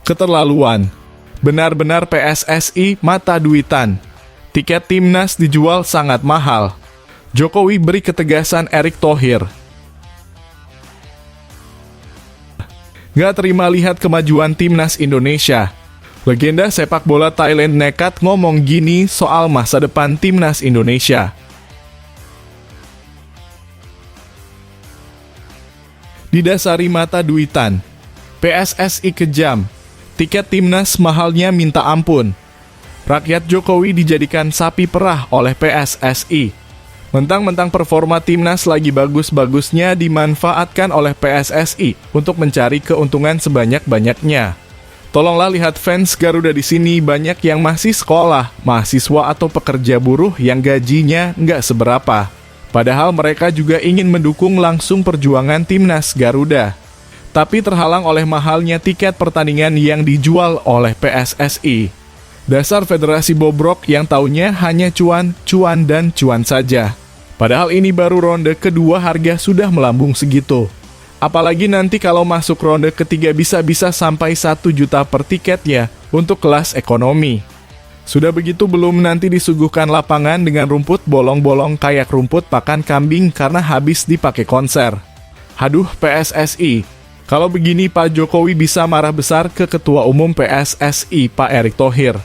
Keterlaluan. Benar-benar PSSI mata duitan. Tiket timnas dijual sangat mahal. Jokowi beri ketegasan Erick Thohir. Gak terima lihat kemajuan timnas Indonesia. Legenda sepak bola Thailand nekat ngomong gini soal masa depan timnas Indonesia. Didasari mata duitan. PSSI kejam. Tiket timnas mahalnya minta ampun. Rakyat Jokowi dijadikan sapi perah oleh PSSI. Mentang-mentang performa timnas lagi bagus-bagusnya dimanfaatkan oleh PSSI untuk mencari keuntungan sebanyak-banyaknya. Tolonglah lihat fans Garuda di sini, banyak yang masih sekolah, mahasiswa atau pekerja buruh yang gajinya nggak seberapa. Padahal mereka juga ingin mendukung langsung perjuangan timnas Garuda. Tapi terhalang oleh mahalnya tiket pertandingan yang dijual oleh PSSI. Dasar federasi bobrok yang taunya hanya cuan, cuan, dan cuan saja. Padahal ini baru ronde kedua harga sudah melambung segitu. Apalagi nanti kalau masuk ronde ketiga bisa-bisa sampai 1 juta per tiket ya untuk kelas ekonomi. Sudah begitu belum nanti disuguhkan lapangan dengan rumput bolong-bolong kayak rumput pakan kambing karena habis dipakai konser. Haduh PSSI, kalau begini Pak Jokowi bisa marah besar ke Ketua Umum PSSI Pak Erick Thohir.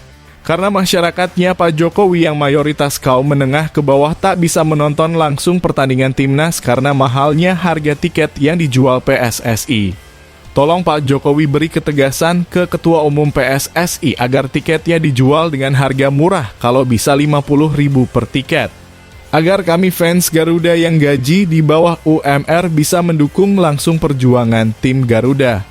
Karena masyarakatnya Pak Jokowi yang mayoritas kaum menengah ke bawah tak bisa menonton langsung pertandingan timnas karena mahalnya harga tiket yang dijual PSSI. Tolong Pak Jokowi beri ketegasan ke Ketua Umum PSSI agar tiketnya dijual dengan harga murah kalau bisa 50.000 per tiket. Agar kami fans Garuda yang gaji di bawah UMR bisa mendukung langsung perjuangan tim Garuda.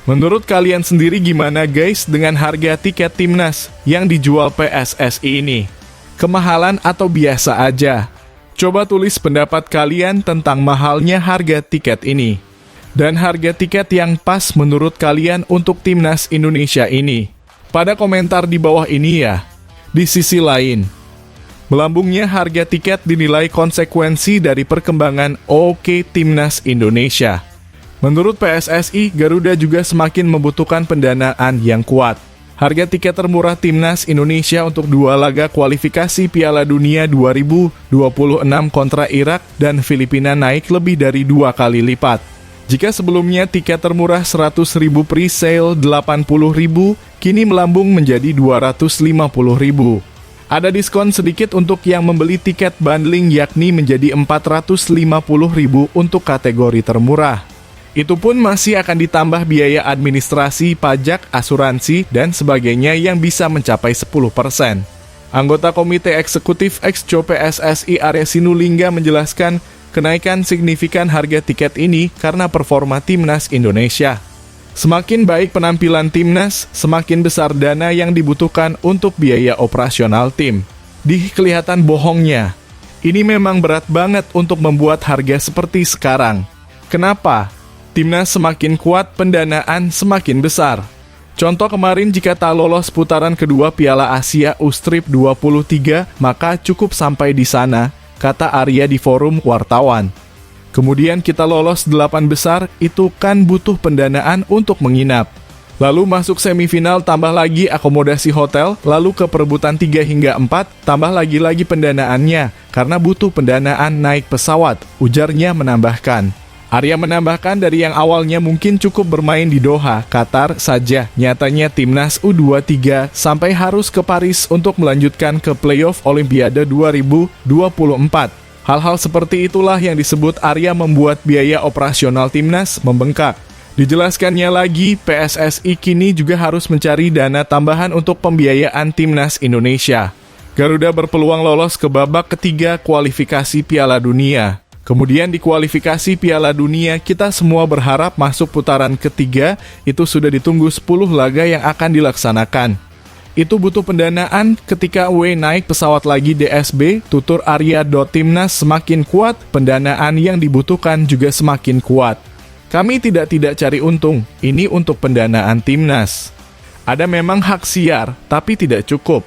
Menurut kalian sendiri gimana guys dengan harga tiket timnas yang dijual PSSI ini? Kemahalan atau biasa aja? Coba tulis pendapat kalian tentang mahalnya harga tiket ini. Dan harga tiket yang pas menurut kalian untuk timnas Indonesia ini. Pada komentar di bawah ini ya. Di sisi lain, melambungnya harga tiket dinilai konsekuensi dari perkembangan OK timnas Indonesia. Menurut PSSI, Garuda juga semakin membutuhkan pendanaan yang kuat. Harga tiket termurah timnas Indonesia untuk 2 laga kualifikasi Piala Dunia 2026 kontra Irak dan Filipina naik lebih dari 2 kali lipat. Jika sebelumnya tiket termurah 100.000 pre-sale 80.000, kini melambung menjadi 250.000. Ada diskon sedikit untuk yang membeli tiket bundling yakni menjadi 450.000 untuk kategori termurah. Itu pun masih akan ditambah biaya administrasi, pajak, asuransi, dan sebagainya yang bisa mencapai 10%. Anggota Komite Eksekutif Exco PSSI Arya Sinulinga menjelaskan kenaikan signifikan harga tiket ini karena performa timnas Indonesia. Semakin baik penampilan timnas, semakin besar dana yang dibutuhkan untuk biaya operasional tim. Kelihatan bohongnya. Ini memang berat banget untuk membuat harga seperti sekarang. Kenapa? Timnas semakin kuat, pendanaan semakin besar. Contoh kemarin jika tak lolos putaran kedua Piala Asia U-Strip 23, maka cukup sampai di sana, kata Arya di forum wartawan. Kemudian kita lolos 8 besar, itu kan butuh pendanaan untuk menginap. Lalu masuk semifinal tambah lagi akomodasi hotel, lalu ke perebutan 3 hingga 4, tambah lagi pendanaannya, karena butuh pendanaan naik pesawat, ujarnya menambahkan. Arya menambahkan dari yang awalnya mungkin cukup bermain di Doha, Qatar saja, nyatanya timnas U23 sampai harus ke Paris untuk melanjutkan ke playoff Olimpiade 2024. Hal-hal seperti itulah yang disebut Arya membuat biaya operasional timnas membengkak. Dijelaskannya lagi, PSSI kini juga harus mencari dana tambahan untuk pembiayaan timnas Indonesia. Garuda berpeluang lolos ke babak ketiga kualifikasi Piala Dunia. Kemudian di kualifikasi Piala Dunia, kita semua berharap masuk putaran ketiga, itu sudah ditunggu 10 laga yang akan dilaksanakan. Itu butuh pendanaan, ketika W naik pesawat lagi DSB, tutur Arya. Timnas semakin kuat, pendanaan yang dibutuhkan juga semakin kuat. Kami tidak cari untung, ini untuk pendanaan timnas. Ada memang hak siar, tapi tidak cukup.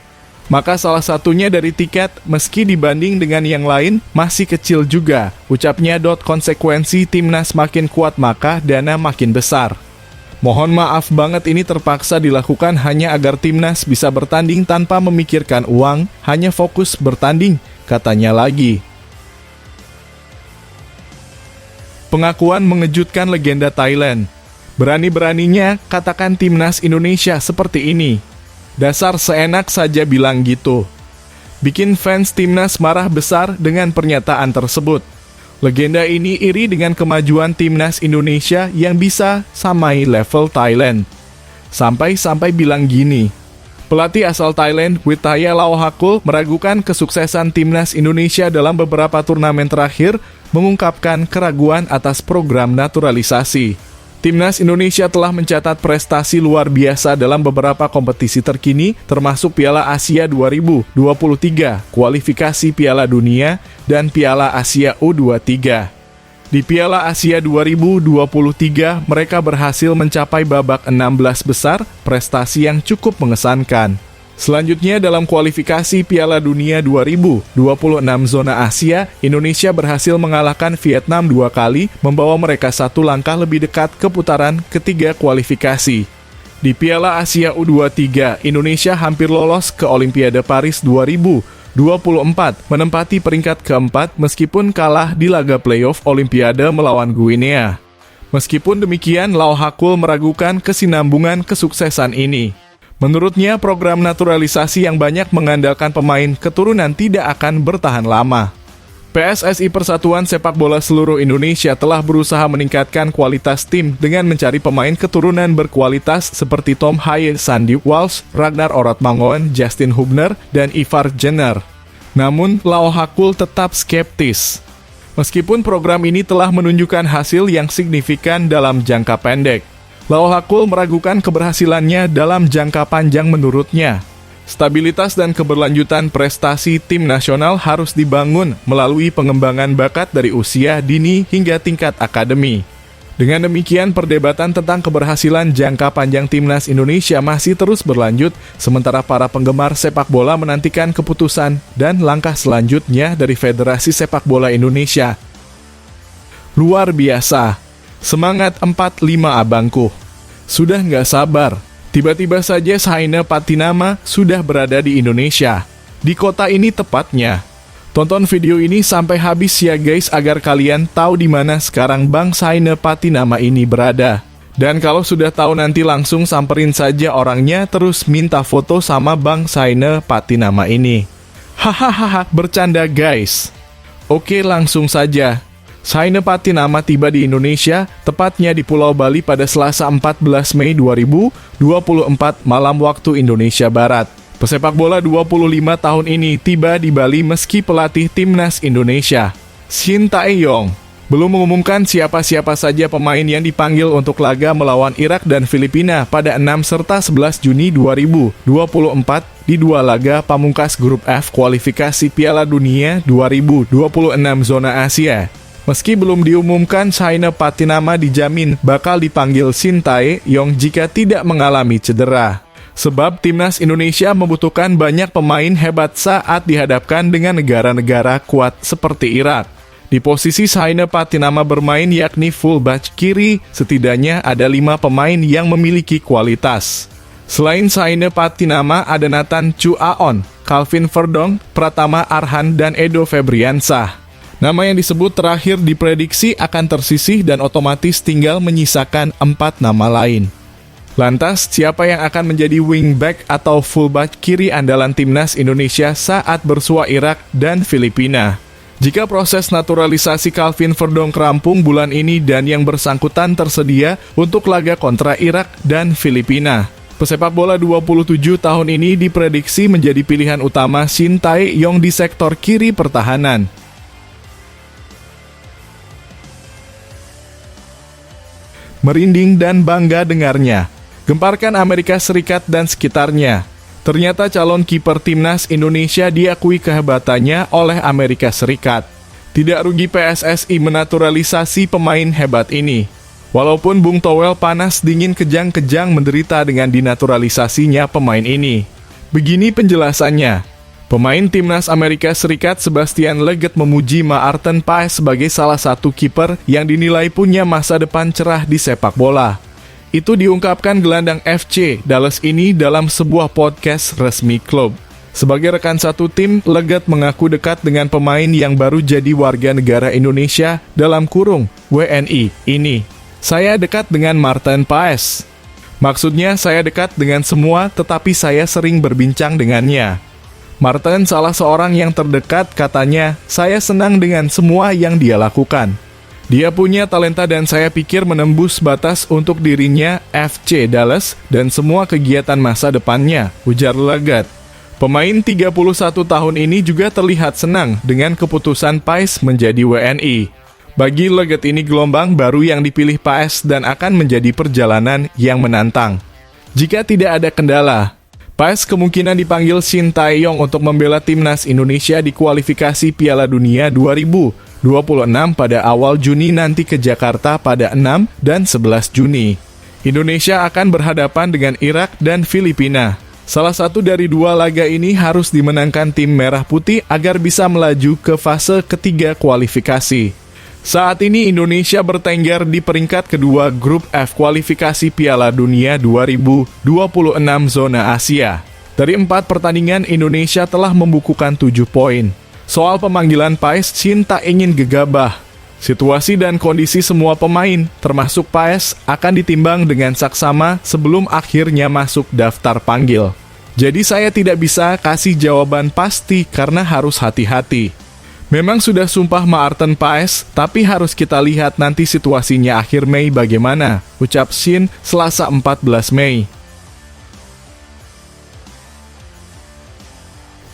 Maka salah satunya dari tiket, meski dibanding dengan yang lain, masih kecil juga. Ucapnya. Konsekuensi timnas makin kuat maka dana makin besar. Mohon maaf banget ini terpaksa dilakukan hanya agar timnas bisa bertanding tanpa memikirkan uang, hanya fokus bertanding, katanya lagi. Pengakuan mengejutkan legenda Thailand. Berani-beraninya katakan timnas Indonesia seperti ini. Dasar seenak saja bilang gitu. Bikin fans timnas marah besar dengan pernyataan tersebut. Legenda ini iri dengan kemajuan timnas Indonesia yang bisa samai level Thailand. Sampai-sampai bilang gini, pelatih asal Thailand, Witthaya Lauhakul, meragukan kesuksesan timnas Indonesia dalam beberapa turnamen terakhir, mengungkapkan keraguan atas program naturalisasi. Timnas Indonesia telah mencatat prestasi luar biasa dalam beberapa kompetisi terkini, termasuk Piala Asia 2023, kualifikasi Piala Dunia, dan Piala Asia U23. Di Piala Asia 2023, mereka berhasil mencapai babak 16 besar, prestasi yang cukup mengesankan. Selanjutnya dalam kualifikasi Piala Dunia 2026 zona Asia, Indonesia berhasil mengalahkan Vietnam 2 kali, membawa mereka 1 langkah lebih dekat ke putaran ketiga kualifikasi. Di Piala Asia U23, Indonesia hampir lolos ke Olimpiade Paris 2024, menempati peringkat keempat meskipun kalah di laga playoff Olimpiade melawan Guinea. Meskipun demikian, Lauhakul meragukan kesinambungan kesuksesan ini. Menurutnya, program naturalisasi yang banyak mengandalkan pemain keturunan tidak akan bertahan lama. PSSI Persatuan Sepak Bola Seluruh Indonesia telah berusaha meningkatkan kualitas tim dengan mencari pemain keturunan berkualitas seperti Tom Haye, Sandy Walsh, Ragnar Orotmangoen, Justin Hubner, dan Ivar Jenner. Namun, Lauhakul tetap skeptis. Meskipun program ini telah menunjukkan hasil yang signifikan dalam jangka pendek, Lauhakul meragukan keberhasilannya dalam jangka panjang menurutnya. Stabilitas dan keberlanjutan prestasi tim nasional harus dibangun melalui pengembangan bakat dari usia dini hingga tingkat akademi. Dengan demikian, perdebatan tentang keberhasilan jangka panjang timnas Indonesia masih terus berlanjut, sementara para penggemar sepak bola menantikan keputusan dan langkah selanjutnya dari Federasi Sepak Bola Indonesia. Luar biasa. Semangat 45 abangku. Sudah nggak sabar. Tiba-tiba saja Saina Patinama sudah berada di Indonesia. Di kota ini tepatnya. Tonton video ini sampai habis ya guys agar kalian tahu di mana sekarang Bang Saina Patinama ini berada. Dan kalau sudah tahu nanti langsung samperin saja orangnya terus minta foto sama Bang Saina Patinama ini. Hahaha, bercanda guys. Oke, langsung saja. Saina Patinama tiba di Indonesia, tepatnya di Pulau Bali pada Selasa 14 Mei 2024 malam waktu Indonesia Barat. Pesepak bola 25 tahun ini tiba di Bali meski pelatih timnas Indonesia, Shin Tae-yong, belum mengumumkan siapa-siapa saja pemain yang dipanggil untuk laga melawan Irak dan Filipina pada 6 serta 11 Juni 2024 di 2 laga pamungkas grup F kualifikasi Piala Dunia 2026 zona Asia. Meski belum diumumkan, Saina Patinama dijamin bakal dipanggil Shin Tae-yong jika tidak mengalami cedera. Sebab timnas Indonesia membutuhkan banyak pemain hebat saat dihadapkan dengan negara-negara kuat seperti Irak. Di posisi Saina Patinama bermain yakni fullback kiri, setidaknya ada 5 pemain yang memiliki kualitas. Selain Saina Patinama, ada Nathan Chu Aon, Calvin Verdong, Pratama Arhan, dan Edo Febriansah. Nama yang disebut terakhir diprediksi akan tersisih dan otomatis tinggal menyisakan 4 nama lain. Lantas, siapa yang akan menjadi wingback atau fullback kiri andalan timnas Indonesia saat bersua Irak dan Filipina? Jika proses naturalisasi Calvin Verdong rampung bulan ini dan yang bersangkutan tersedia untuk laga kontra Irak dan Filipina, pesepak bola 27 tahun ini diprediksi menjadi pilihan utama Shin Tae-yong di sektor kiri pertahanan. Merinding dan bangga dengarnya. Gemparkan Amerika Serikat dan sekitarnya. Ternyata calon kiper timnas Indonesia diakui kehebatannya oleh Amerika Serikat. Tidak rugi PSSI menaturalisasi pemain hebat ini. Walaupun Bung Towel panas dingin kejang-kejang menderita dengan dinaturalisasinya pemain ini. Begini penjelasannya. Pemain timnas Amerika Serikat Sebastian Leggett memuji Maarten Paes sebagai salah satu kiper yang dinilai punya masa depan cerah di sepak bola. Itu diungkapkan gelandang FC Dallas ini dalam sebuah podcast resmi klub. Sebagai rekan satu tim, Leggett mengaku dekat dengan pemain yang baru jadi warga negara Indonesia (WNI) ini. Saya dekat dengan Maarten Paes. Maksudnya saya dekat dengan semua, tetapi saya sering berbincang dengannya. Maarten salah seorang yang terdekat, katanya, saya senang dengan semua yang dia lakukan. Dia punya talenta dan saya pikir menembus batas untuk dirinya, FC Dallas, dan semua kegiatan masa depannya, ujar Leggett. Pemain 31 tahun ini juga terlihat senang dengan keputusan Paes menjadi WNI. Bagi Leggett ini gelombang baru yang dipilih Paes dan akan menjadi perjalanan yang menantang. Jika tidak ada kendala, Paes kemungkinan dipanggil Shin Tae-yong untuk membela timnas Indonesia di kualifikasi Piala Dunia 2026 pada awal Juni nanti ke Jakarta pada 6 dan 11 Juni. Indonesia akan berhadapan dengan Irak dan Filipina. Salah satu dari dua laga ini harus dimenangkan tim Merah Putih agar bisa melaju ke fase ketiga kualifikasi. Saat ini Indonesia bertengger di peringkat kedua grup F kualifikasi Piala Dunia 2026 zona Asia. Dari 4 pertandingan, Indonesia telah membukukan 7 poin. Soal pemanggilan Paes, Shin tak ingin gegabah. Situasi dan kondisi semua pemain, termasuk Paes, akan ditimbang dengan saksama sebelum akhirnya masuk daftar panggil. Jadi saya tidak bisa kasih jawaban pasti karena harus hati-hati. Memang sudah sumpah Maarten Paes, tapi harus kita lihat nanti situasinya akhir Mei bagaimana, ucap Shin Selasa 14 Mei.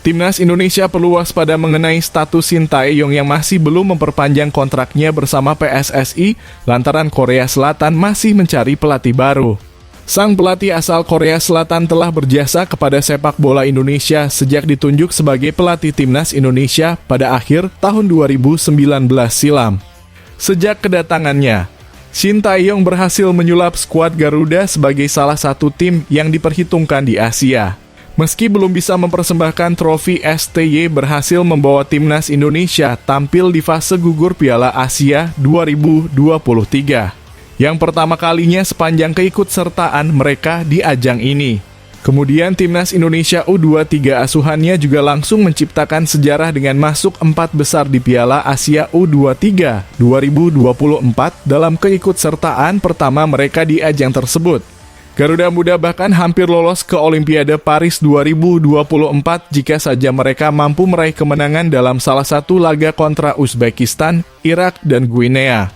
Timnas Indonesia perlu waspada mengenai status Shin Tae-yong yang masih belum memperpanjang kontraknya bersama PSSI lantaran Korea Selatan masih mencari pelatih baru. Sang pelatih asal Korea Selatan telah berjasa kepada sepak bola Indonesia sejak ditunjuk sebagai pelatih timnas Indonesia pada akhir tahun 2019 silam. Sejak kedatangannya, Shin Tae-yong berhasil menyulap skuad Garuda sebagai salah satu tim yang diperhitungkan di Asia. Meski belum bisa mempersembahkan trofi STY, berhasil membawa timnas Indonesia tampil di fase gugur Piala Asia 2023. Yang pertama kalinya sepanjang keikutsertaan mereka di ajang ini. Kemudian timnas Indonesia U23 asuhannya juga langsung menciptakan sejarah dengan masuk 4 besar di Piala Asia U23 2024 dalam keikutsertaan pertama mereka di ajang tersebut. Garuda Muda bahkan hampir lolos ke Olimpiade Paris 2024 jika saja mereka mampu meraih kemenangan dalam salah satu laga kontra Uzbekistan, Irak, dan Guinea.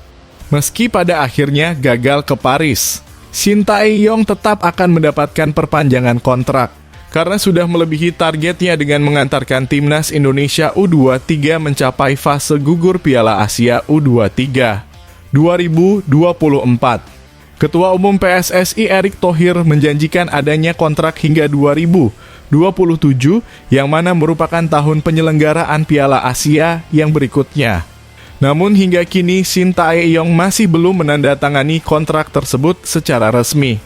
Meski pada akhirnya gagal ke Paris, Shin Tae-yong tetap akan mendapatkan perpanjangan kontrak karena sudah melebihi targetnya dengan mengantarkan timnas Indonesia U23 mencapai fase gugur Piala Asia U23 2024. Ketua Umum PSSI Erick Thohir menjanjikan adanya kontrak hingga 2027 yang mana merupakan tahun penyelenggaraan Piala Asia yang berikutnya. Namun hingga kini Shin Tae-yong masih belum menandatangani kontrak tersebut secara resmi.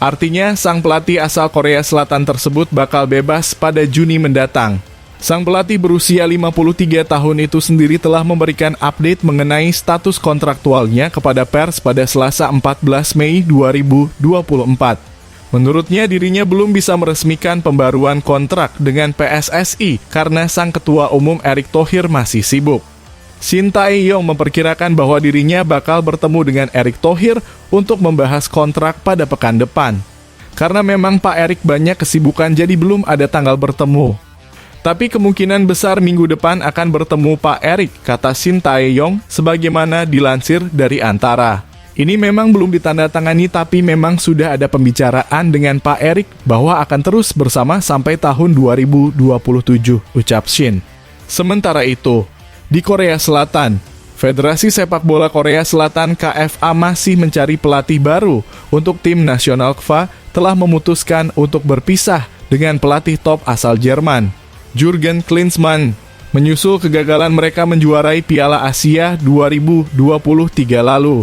Artinya sang pelatih asal Korea Selatan tersebut bakal bebas pada Juni mendatang. Sang pelatih berusia 53 tahun itu sendiri telah memberikan update mengenai status kontraktualnya kepada pers pada Selasa 14 Mei 2024. Menurutnya dirinya belum bisa meresmikan pembaruan kontrak dengan PSSI karena sang ketua umum Erick Thohir masih sibuk. Shin Tae-yong memperkirakan bahwa dirinya bakal bertemu dengan Erick Thohir untuk membahas kontrak pada pekan depan. Karena memang Pak Erick banyak kesibukan jadi belum ada tanggal bertemu. Tapi kemungkinan besar minggu depan akan bertemu Pak Erick, kata Shin Tae-yong sebagaimana dilansir dari Antara. Ini memang belum ditandatangani tapi memang sudah ada pembicaraan dengan Pak Erick bahwa akan terus bersama sampai tahun 2027, ucap Shin. Sementara itu, di Korea Selatan, Federasi Sepak Bola Korea Selatan KFA masih mencari pelatih baru untuk tim nasional KFA telah memutuskan untuk berpisah dengan pelatih top asal Jerman, Jurgen Klinsmann, menyusul kegagalan mereka menjuarai Piala Asia 2023 lalu.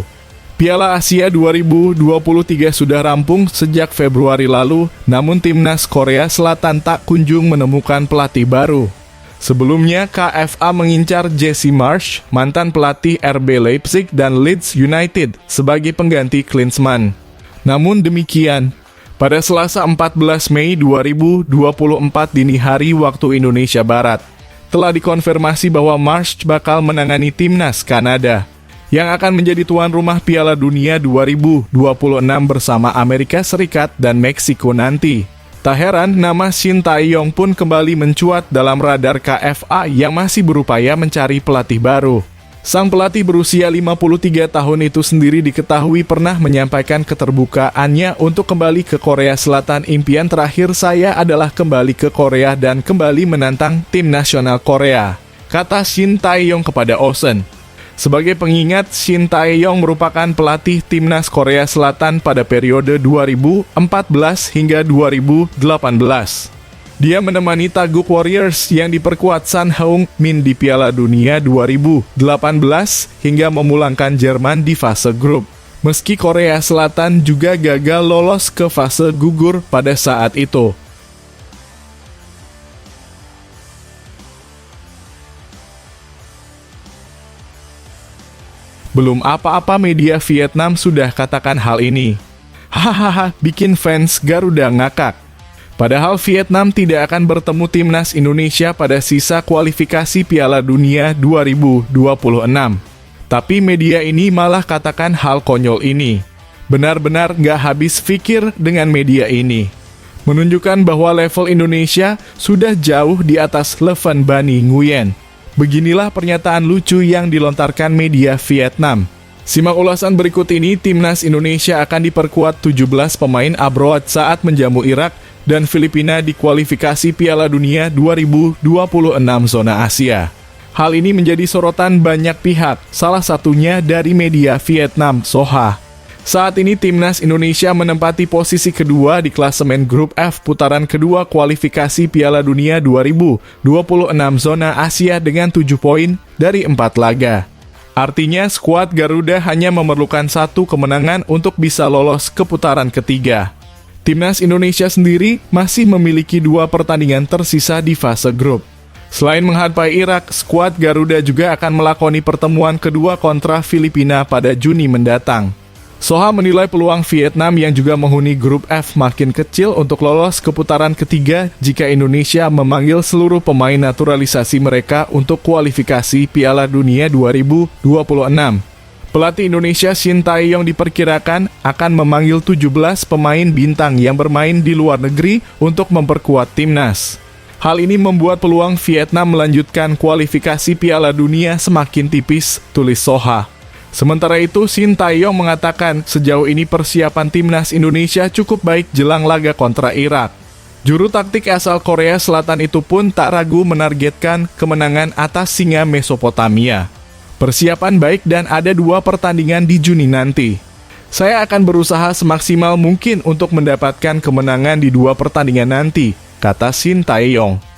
Piala Asia 2023 sudah rampung sejak Februari lalu, namun timnas Korea Selatan tak kunjung menemukan pelatih baru. Sebelumnya, KFA mengincar Jesse Marsch, mantan pelatih RB Leipzig dan Leeds United, sebagai pengganti Klinsmann. Namun demikian, pada Selasa 14 Mei 2024 dini hari waktu Indonesia Barat, telah dikonfirmasi bahwa Marsch bakal menangani timnas Kanada yang akan menjadi tuan rumah Piala Dunia 2026 bersama Amerika Serikat dan Meksiko nanti. Tak heran, nama Shin Tae-yong pun kembali mencuat dalam radar KFA yang masih berupaya mencari pelatih baru. Sang pelatih berusia 53 tahun itu sendiri diketahui pernah menyampaikan keterbukaannya untuk kembali ke Korea Selatan. Impian terakhir saya adalah kembali ke Korea dan kembali menantang tim nasional Korea, kata Shin Tae-yong kepada Ocean. Sebagai pengingat, Shin Tae-yong merupakan pelatih timnas Korea Selatan pada periode 2014 hingga 2018. Dia menemani Taeguk Warriors yang diperkuat Son Heung-min di Piala Dunia 2018 hingga memulangkan Jerman di fase grup. Meski Korea Selatan juga gagal lolos ke fase gugur pada saat itu. Belum apa-apa media Vietnam sudah katakan hal ini. Hahaha, bikin fans Garuda ngakak. Padahal Vietnam tidak akan bertemu timnas Indonesia pada sisa kualifikasi Piala Dunia 2026. Tapi media ini malah katakan hal konyol ini. Benar-benar nggak habis pikir dengan media ini. Menunjukkan bahwa level Indonesia sudah jauh di atas Levan Bani Nguyen. Beginilah pernyataan lucu yang dilontarkan media Vietnam. Simak ulasan berikut ini. Timnas Indonesia akan diperkuat 17 pemain abroad saat menjamu Irak dan Filipina di kualifikasi Piala Dunia 2026 zona Asia. Hal ini menjadi sorotan banyak pihak, salah satunya dari media Vietnam, Soha. Saat ini timnas Indonesia menempati posisi kedua di klasemen grup F putaran kedua kualifikasi Piala Dunia 2026 zona Asia dengan 7 poin dari 4 laga. Artinya skuad Garuda hanya memerlukan 1 kemenangan untuk bisa lolos ke putaran ketiga. Timnas Indonesia sendiri masih memiliki 2 pertandingan tersisa di fase grup. Selain menghadapi Irak, skuad Garuda juga akan melakoni pertemuan kedua kontra Filipina pada Juni mendatang. Soha menilai peluang Vietnam yang juga menghuni grup F makin kecil untuk lolos ke putaran ketiga jika Indonesia memanggil seluruh pemain naturalisasi mereka untuk kualifikasi Piala Dunia 2026. Pelatih Indonesia Shin Tae-yong diperkirakan akan memanggil 17 pemain bintang yang bermain di luar negeri untuk memperkuat timnas. Hal ini membuat peluang Vietnam melanjutkan kualifikasi Piala Dunia semakin tipis, tulis Soha. Sementara itu, Shin Tae-yong mengatakan sejauh ini persiapan timnas Indonesia cukup baik jelang laga kontra Irak. Juru taktik asal Korea Selatan itu pun tak ragu menargetkan kemenangan atas Singa Mesopotamia. Persiapan baik dan ada 2 pertandingan di Juni nanti. Saya akan berusaha semaksimal mungkin untuk mendapatkan kemenangan di 2 pertandingan nanti, kata Shin Tae-yong.